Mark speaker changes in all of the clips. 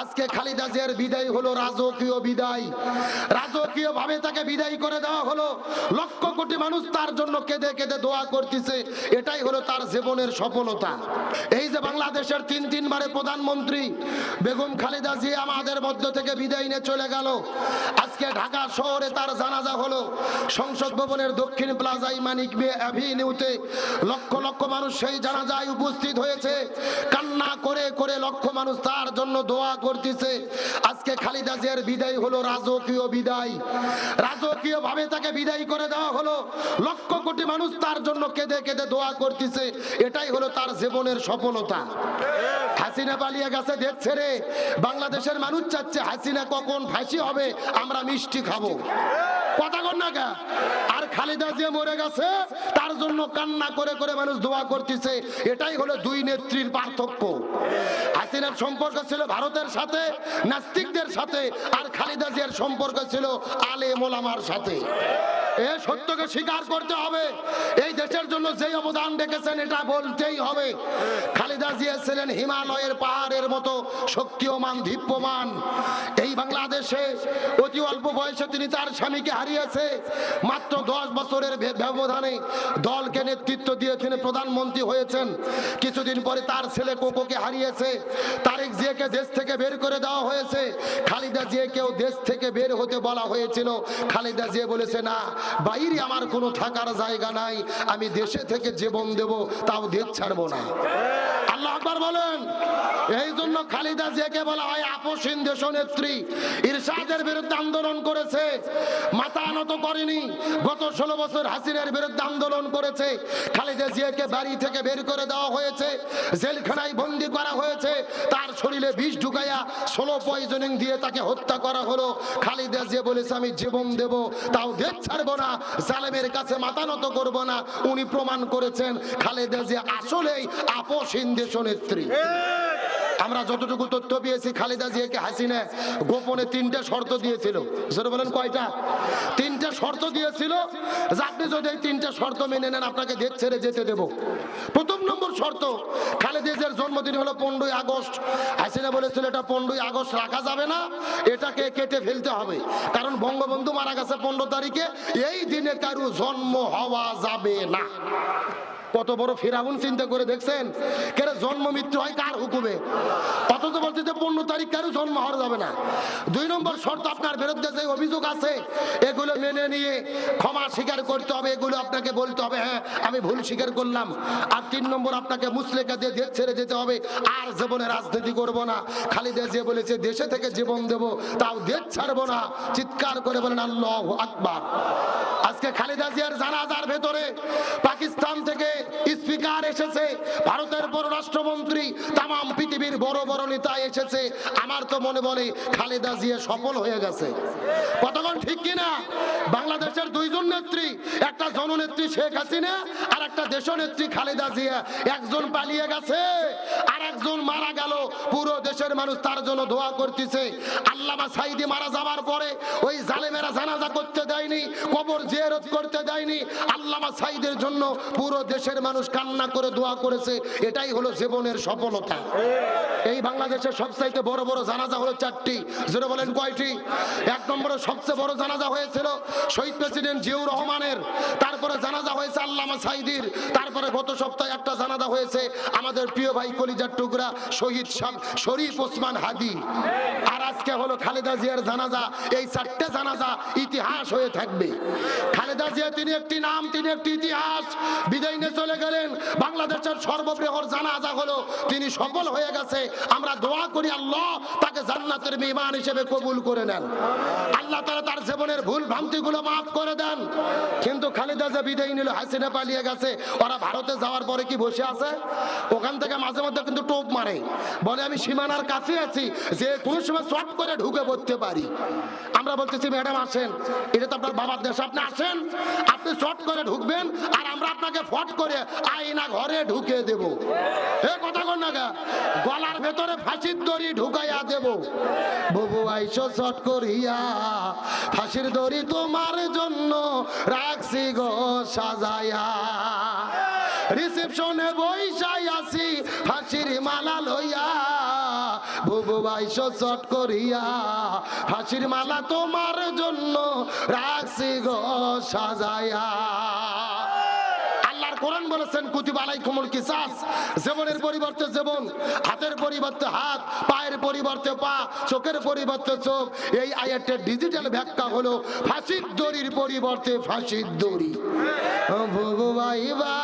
Speaker 1: আজকে খালেদা জিয়ার বিদায় হলো রাজকীয় বিদায়, রাজকীয় ভাবে তাকে বিদায় করে দেওয়া হলো। লক্ষ কোটি মানুষ তার জন্য কেঁদে কেঁদে দোয়া করতেছে, এটাই হলো তার জীবনের সফলতা। এই যে বাংলাদেশের তিনবারে প্রধানমন্ত্রী বেগম খালেদা জিয়া আমাদের মধ্য থেকে বিদায় নিয়ে চলে গেল। আজকে ঢাকা শহরে তার জানাজা হলো। সংসদ ভবনের দক্ষিণ প্লাজায় মানিক অ্যাভিনিউতে লক্ষ লক্ষ মানুষ সেই জানাজায় উপস্থিত হয়েছে। কান্না করে করে লক্ষ মানুষ তার জন্য দোয়া করতেছে। আজকে খালেদা জিয়ার বিদায় হলো রাজকীয় বিদায়, রাজকীয় ভাবে তাকে বিদায় করে দেওয়া হলো। লক্ষ কোটি মানুষ তার জন্য কেঁদে কেঁদে দোয়া করতেছে, এটাই হলো তার জীবনের সফলতা। হাসিনা পালিয়ে গেছে দেশ ছেড়ে, বাংলাদেশের মানুষ চাচ্ছে হাসিনা কখন ফাঁসি হবে, আমরা মিষ্টি খাবো। কথা কন না কা? আর খালেদা জিয়া মরে গেছে, তার জন্য কান্না করে করে মানুষ দোয়া করতেছে। এটাই হলো দুই নেত্রীর পার্থক্য। হাসিনার সম্পর্ক ছিল ভারতের সাথে, নাস্তিকদের সাথে, আর খালেদা জিয়ার সম্পর্ক ছিল আলেম ওলামার সাথে। এ সত্যকে স্বীকার করতে হবে। এই দেশের জন্য যে অবদান রেখেছেন এটা বলতেই হবে। খালেদা জিয়া ছিলেন হিমালয়ের পাহাড়ের মতো শক্তিমান, দীপ্যমান। এই বাংলাদেশে অতি অল্প বয়সে তিনি তার স্বামীকে হারিয়েছে। মাত্র 10 বছরের ব্যবধানে দলকে নেতৃত্ব দিয়ে তিনি প্রধানমন্ত্রী হয়েছেন। কিছুদিন পরে তার ছেলে কোকোকে হারিয়েছে। তারেক জিয়াকে দেশ থেকে বের করে দেওয়া হয়েছে। খালেদা জিয়াকেও দেশ থেকে বের হতে বলা হয়েছিল। খালেদা জিয়া বলেছে, না, বাইরে আমার কোনো থাকার জায়গা নাই, আমি দেশে থেকে জীবন দেব, তাও দেশ ছাড়বো না। আল্লাহু আকবার বলেন। এই জন্য খালেদা জিয়াকে বলা হয় আপসহীন দেশনেত্রী। ইরশাদের বিরুদ্ধে আন্দোলন করেছে, মাথা নত করেনি। গত 16 বছর হাসিনার বিরুদ্ধে আন্দোলন করেছে। খালেদা জিয়াকে বাড়ি থেকে বের করে দেওয়া হয়েছে, জেলখানায় বন্দি করা হয়েছে, তার শরীরে বিষ ঢুকাইয়া স্লো পয়জনিং দিয়ে তাকে হত্যা করা হলো। খালেদা জিয়া বলেছে, আমি জীবন দেব, তাও দেশ ছাড়বো না, জালেমের কাছে মাথা নত করব না। উনি প্রমাণ করেছেন খালেদা জিয়া আসলেই আপসহীন দেশনেত্রী। আমরা যতটুকু তথ্য পেয়েছি, খালেদা জিয়াকে হাসিনা গোপনে 3টা শর্ত দিয়েছিল। সেটা বলেন কয়টা? 3টা শর্ত দিয়েছিল যে আপনি যদি এই 3টা শর্ত মেনে নেন আপনাকে দেশ ছেড়ে যেতে দেব। প্রথম নম্বর শর্ত, খালেদা জিয়ার জন্মদিন হলো 15ই আগস্ট। হাসিনা বলেছিল এটা 15ই আগস্ট রাখা যাবে না, এটাকে কেটে ফেলতে হবে, কারণ বঙ্গবন্ধু মারা গেছে 15 তারিখে, এই দিনে কারো জন্ম হওয়া যাবে না। কত বড় ফিরাউন চিন্তা করে দেখছেন? কেন জন্ম মৃত্যু হয় কার হুকুমে, অথচ বলতে যে 15 তারিখ কারো জন্ম হওয়া যাবে না। 2 নম্বর শর্ত, আপনার বিরুদ্ধে যে অভিযোগ আছে এগুলো মেনে নিয়ে ক্ষমা স্বীকার করতে হবে, এগুলো আপনাকে বলতে হবে, হ্যাঁ আমি ভুল স্বীকার করলাম। আর 3 নম্বর, আপনাকে মুচলেকা দিয়ে দেশ ছেড়ে যেতে হবে, আর জীবনে রাজনীতি করব না। খালেদা জিয়া বলেছে দেশে থেকে জীবন দেব, তাও দেশ ছাড়বো না। চিৎকার করে বলেন আল্লাহু আকবার। আজকে খালেদা জিয়ার জানাজার ভেতরে পাকিস্তান থেকে স্পিকার এসেছে, ভারতের পররাষ্ট্রমন্ত্রী, তাম পৃথিবীর বড় বড় নেতা এসেছে। আমার তো মনে বলে খালেদা জিয়া সফল হয়ে গেছে। কতক্ষণ ঠিক কিনা? বাংলাদেশের 2 জন নেত্রী, একটা জননেত্রী শেখ হাসিনা আর একটা দেশনেত্রী খালেদা জিয়া। একজন পালিয়ে গেছে আর একজন মারা গেল। পুরো দেশের মানুষ তার জন্য দোয়া করতেছে। আল্লামা সাঈদী মারা যাওয়ার পরে ওই জালেমেরা জানাজা করতে দেয়নি, কবর জিয়ারত করতে দেয়নি। আল্লামা সাঈদীর জন্য পুরো দেশের মানুষ কান্না করে দোয়া করেছে। এটাই হলো জীবনের সফলতা। এই বাংলাদেশের সবচাইতে বড় বড় জানাজা হলো 4টি। যেটা বলেন কয়টি? 1 নম্বরে সবচেয়ে বড় জানাজা হয়েছিল শহীদ প্রেসিডেন্ট জিয়াউর রহমানের, তারপরে জানাজা হয়েছে আল্লামা সাঈদীর, তারপরে গত সপ্তাহে একটা জানাজা হয়েছে আমাদের প্রিয় ভাই কলিজার টুকরা শহীদ শরীফ ওসমান হাদি। আর আজকে হলো খালেদা জিয়ার জানাজা। এই 4টে জানাজা ইতিহাস হয়ে থাকবে। খালেদা জিয়া তিনি একটি নাম, তিনি একটি ইতিহাস। বিদায় নিয়ে চলে গেলেন। বাংলাদেশের সর্ববৃহৎ জানাজা হলো তিনি সফল হয়ে গেছে। আমরা দোয়া করি আল্লাহ তাকে জান্নাতের মেহমান হিসেবে কবুল করে নেন। আল্লাহ তাআলা তার জীবনের ভুল ভ্রান্তিগুলো মাফ করে দেন। কিন্তু খালেদা জিয়া বিদায় নিল, হাসিনা পালিয়ে গেছে। ওরা ভারতে যাওয়ার পরে কি বসে আছে? ওখান থেকে মাঝে মধ্যে কিন্তু টোপ মারে, বলে আমি সীমানার কাছে আছি, যে কোনো সময় শর্ট করে ঢুকে পড়তে পারি। আমরা বলতেছি ম্যাডাম আসেন, এটা তো আপনার বাবার দেশ, আপনি আসেন, আপনি শর্ট করে ঢুকবেন আর আমরা আপনাকে ফট করে আয়না ঘরে ঢুকে দেব। এ কথা কন না, গলার ভেতরে ফাঁসির দড়ি ঢুকাইয়া দেব। বুবু আইসো শর্ট করিয়া, ফাঁসির দড়ি তোমার জন্য রাখছি গো সাজাইয়া। রিসেপশনে বইসাই আছি ফাঁসির মালা লইয়া, বুবু আইসো চট করিয়া ফাঁসির মালা তোমার জন্য রাখছি গো সাজায়া। আল্লাহর কোরআন বলেছেন কুতিবা আলাইকুমুল কিসাস, জীবনের পরিবর্তে জীবন, হাতের পরিবর্তে হাত, পায়ের পরিবর্তে পা, চোখের পরিবর্তে চোখ। এই আয়াতের ডিজিটাল ব্যাখ্যা হলো ফাঁসির দড়ির পরিবর্তে ফাঁসির দড়ি। ভগবাইবা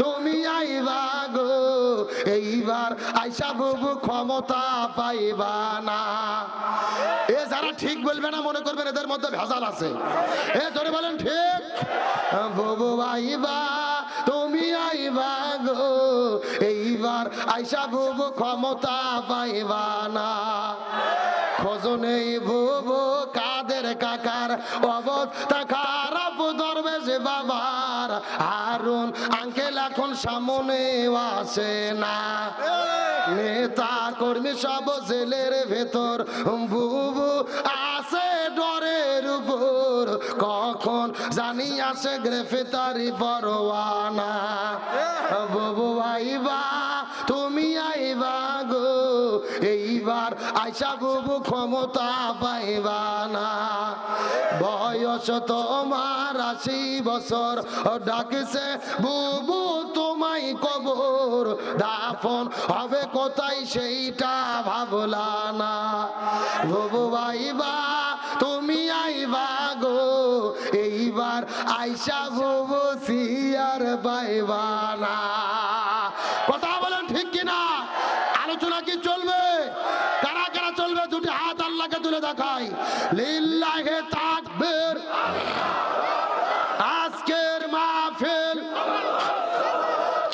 Speaker 1: তুমি আইবা গো, এইবার আইসা বুবু ক্ষমতা পাইবা না। এ যারা ঠিক বলবে না মনে করবেন এদের মধ্যে ভেজাল আছে। এ ধরে বলেন ঠিক। বুবু আইবা তুমি আইবা গো, এইবার আইসা বুবু ক্ষমতা পাইবা না। খোঁজনেই বুবু কাদের কাকার অবস্থা খারাপ, দরবেশ বাবার হারুন আঙ্কেল এখন সামনে আসে না। নেতা কর্মী সব জেলের ভেতর, বুবু আছে ডরের উপর, কখন জানি আসে গ্রেফতারি পরোয়ানা। বুবু আইবা তুমি আইবা গো, এইবার আইসা বুবু ক্ষমতা পাইবা না। বয়স তোমার 80 বছর, ডাকছে বুবু তোমায় কবর, দাফন হবে কোথায় সেইটা ভাবলা না। বুবু আইবা তুমি আইবা গো, এইবার আইসা বুবু সিয়ার পাইবা না। কথা বলেন ঠিক কিনা? আলোচনা কি চলবে? কারা কারা চলবে? দুটি হাত আল্লাহকে তুলে দেখাই। লিল্লাহে তাকবীর। আজকের মাহফিল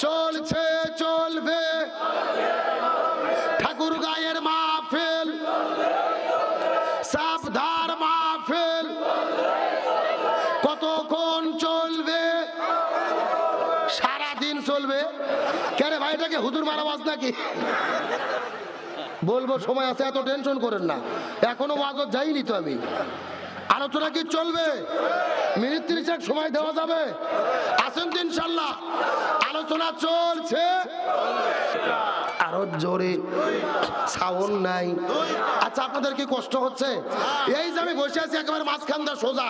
Speaker 1: চলছে চলবে, ঠাকুর গায়ের মাহফিল, সাবধার মাহফিল। কতক্ষণ চলবে? সারাদিন চলবে। কেন ভাইটাকে হুজুর মারাবাজ নাকি? বলবো সময় আছে, এত টেনশন করেন না, এখনো ওয়াজত যাইনি তো আমি। আলোচনা কি চলবে? মিনিট 30 সময় দেওয়া যাবে? আসেন তো ইনশাল্লাহ। আলোচনা চলছে, আরো জোরে সাউন্ড নাই। আচ্ছা আপনাদের কি কষ্ট হচ্ছে? এই যে আমি বসে আছি একেবারে মাঝখান দিয়ে সোজা,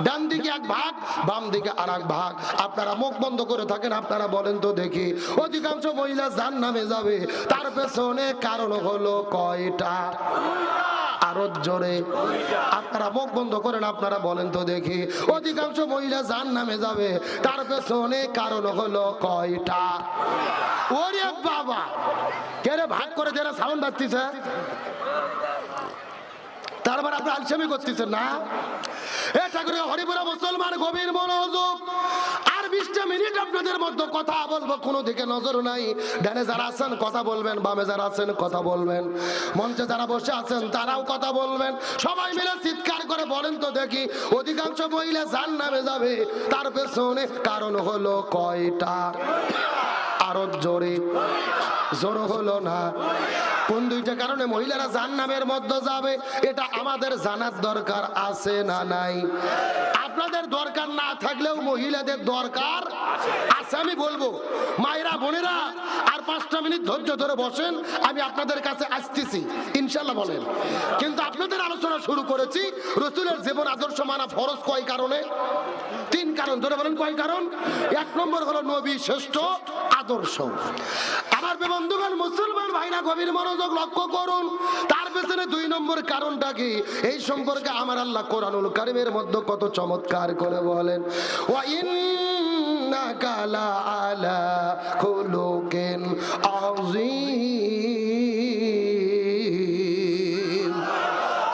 Speaker 1: ডান দিকে এক ভাগ, বাম দিকে আর এক ভাগ। আপনারা মুখ বন্ধ করে থাকেন, আপনারা বলেন তো দেখি অধিকাংশ মহিলা জাহান্নামে যাবে, তার পেছনে কারণ হলো কয়টা? আরো জোরে। আপনারা মুখ বন্ধ করেন, আপনারা বলেন তো দেখি অধিকাংশ মহিলা জাহান্নামে যাবে, তার পেছনে কারণ হলো কয়টা? ওরে বাবা, কে রে ভাগ করে যারা সাউন্ড বাজতেছে, তারপর আপনি আলসেমি করতেছেন না? এ ঠাকুর হরিপুরা মুসলমান গভীর মনোযোগ। আর 20টা মিনিট আপনাদের মধ্যে কথা বলবো, কোনো দিকে নজর নাই। ডানে যারা আছেন কথা বলবেন, বামে যারা আছেন কথা বলবেন, মঞ্চে যারা বসে আছেন তারাও কথা বলবেন। সবাই মিলে চিৎকার করে বলেন তো দেখি অধিকাংশ মহিলা জাহান্নামে যাবে, তার পেছনে কারণ হলো কয়টা? আরো জোরে। জোর হলো না। কোন দুইটা কারণে মহিলারা জাহান্নামের মধ্যে যাবে এটা আমাদের জানার দরকার আছে না নাই? আপনাদের দরকার না থাকলেও মহিলাদের দরকার আছে। আমি বলবো মায়েরা বোনেরা আর 5টা মিনিট ধৈর্য ধরে বসেন, আমি আপনাদের কাছে আসতেছি ইনশাল্লাহ বলেন। কিন্তু আপনাদের আলোচনা শুরু করেছি রাসূলের জীবন আদর্শ মানা ফরজ কয় কারণে? 3 কারণ। ধরে বলেন কয় কারণ? 1 নম্বর হলো নবী শ্রেষ্ঠ আদর্শ। আমার বন্ধুগণ মুসলমান ভাইরা গভীর মনোযোগ লক্ষ্য করুন, তার পেছনে 2 নম্বর কারণটা কি এই সম্পর্কে আমার আল্লাহ কোরআনুল কারীমের মধ্যে কত চমৎকার করে বলেন, ওয়া ইন্নাকা লা আলা খুলুকিন আযীম।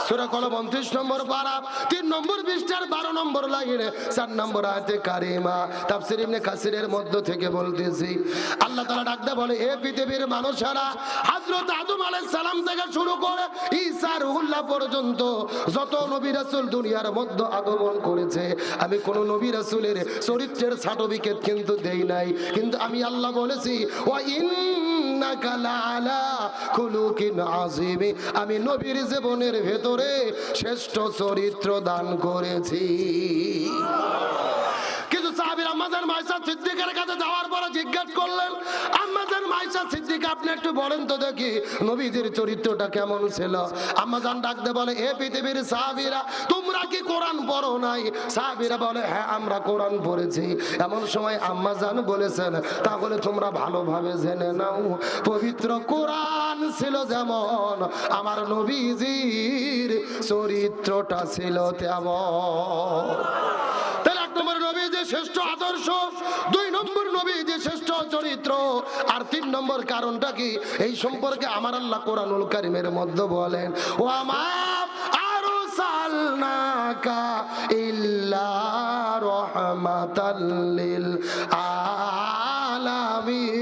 Speaker 1: সূরা কলম 29 নম্বর পারা 3 নম্বর পৃষ্ঠার 12 নম্বর লাইনে 4 নম্বর আয়াতে কারিমা। তাফসীর ইবনে কাসিরের মধ্য থেকে বলতেছি, আল্লাহ তাআলা ডাকতে বলে, হে পৃথিবীর মানুষেরা, হযরত আদম আলাইহিস সালাম থেকে শুরু করে ঈসা রুহুল্লাহ পর্যন্ত যত নবী রাসূল দুনিয়ার মধ্যে আগমন করেছে, আমি কোন নবী রাসূলের চরিত্রের সার্টিফিকেট কিন্তু দেই নাই, কিন্তু আমি আল্লাহ বলেছি ওয়া ইন্নাকা লাআলা খুলুকিন আযীম, আমি নবীর জীবনের ভেতরে শ্রেষ্ঠ চরিত্র দান করেছি। কিছু সাহাবীরা আম্মাজান মাইশা সিদ্দিকের কাছে যাওয়ার পরে জিজ্ঞেস করলেন, আম্মাজান মাইশা সিদ্দিক, আপনি একটু বলেন তো দেখি নবীজির চরিত্রটা কেমন ছিল। আম্মাজান ডাকতে বলে, এ পৃথিবীর সাহাবীরা, তোমরা কি কোরআন পড়ো নাই? সাহাবীরা বলে, হ্যাঁ আমরা কোরআন পড়েছি। এমন সময় আম্মাজান বলেছেন, তাহলে তোমরা ভালোভাবে জেনে নাও, পবিত্র কোরআন ছিল যেমন, আমার নবীজির চরিত্রটা ছিল তেমন। তাহলে 1 নম্বর নবী যে শ্রেষ্ঠ আদর্শ, 2 নম্বর নবী যে শ্রেষ্ঠ চরিত্র, আর 3 নম্বর কারণটা কি এই সম্পর্কে আমার আল্লাহ কোরআনুল কারীমের মধ্যে বলেন, ওয়া মা আরসালনাকা ইল্লা রাহমাতাল লিল আলামিন।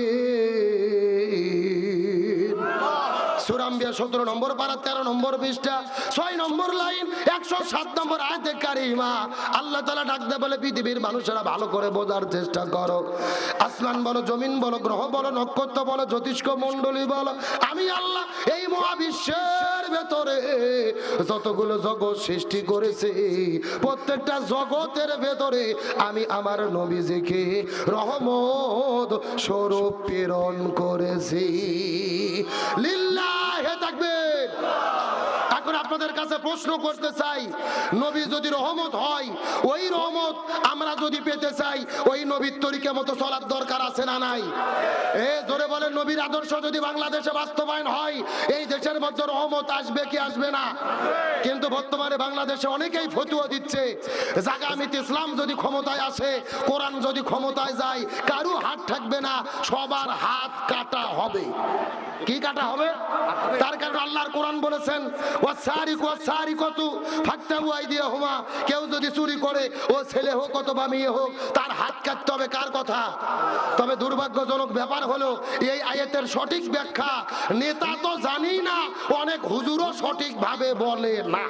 Speaker 1: সূরা আম্বিয়া 17 নম্বর পারা 13 নম্বর পৃষ্ঠা 6 নম্বর লাইন 107 নম্বর আয়াতে কারিমা আল্লাহ তাআলা ডাকতে বলে, পৃথিবীর মানুষেরা ভালো করে বোঝার চেষ্টা করো। আসমান বলো, জমিন বলো, গ্রহ বলো, নক্ষত্র বলো, জ্যোতিষ্ক মণ্ডলী বলো, আমি আল্লাহ এই মহাবিশ্বের ভেতরে যতগুলো জগৎ সৃষ্টি করেছি, প্রত্যেকটা জগতের ভেতরে আমি আমার নবীজিকে রহমত স্বরূপ প্রেরণ করেছি। লিল্লাহে তাকবীর। এখন আপনাদের কাছে প্রশ্ন করতে চাই, নবী যদি রহমত হয়, ওই রহমত আমরা যদি পেতে চাই, ওই নবীর তরিকা মতো চলার দরকার আছে না নাই? জোরে বলেন, নবীর আদর্শ যদি বাংলাদেশে বাস্তবায়ন হয়, এই দেশের মধ্যে রহমত আসবে কি আসবে না? কিন্তু বর্তমানে বাংলাদেশে অনেকেই ফতোয়া দিচ্ছে, জাগামিত ইসলাম যদি ক্ষমতায় আসে, কোরআন যদি ক্ষমতায় যায়, কারো হাত থাকবে না, সবার হাত কাটা হবে। কি কাটা হবে? তার কারণ আল্লাহর কোরআন বলেছেন, ওয়াসারিকু ওয়াসারিকাতু ফাকতাউ আইদিয়াহুমা, কেউ যদি চুরি করে, ও ছেলে হোক অথবা মেয়ে হোক, তার হাত কাটতে হবে। কার কথা? তবে দুর্ভাগ্যজনক ব্যাপার হলো, এই আয়াতের সঠিক ব্যাখ্যা নেতা তো জানি না, অনেক হুজুরও সঠিকভাবে বলে না।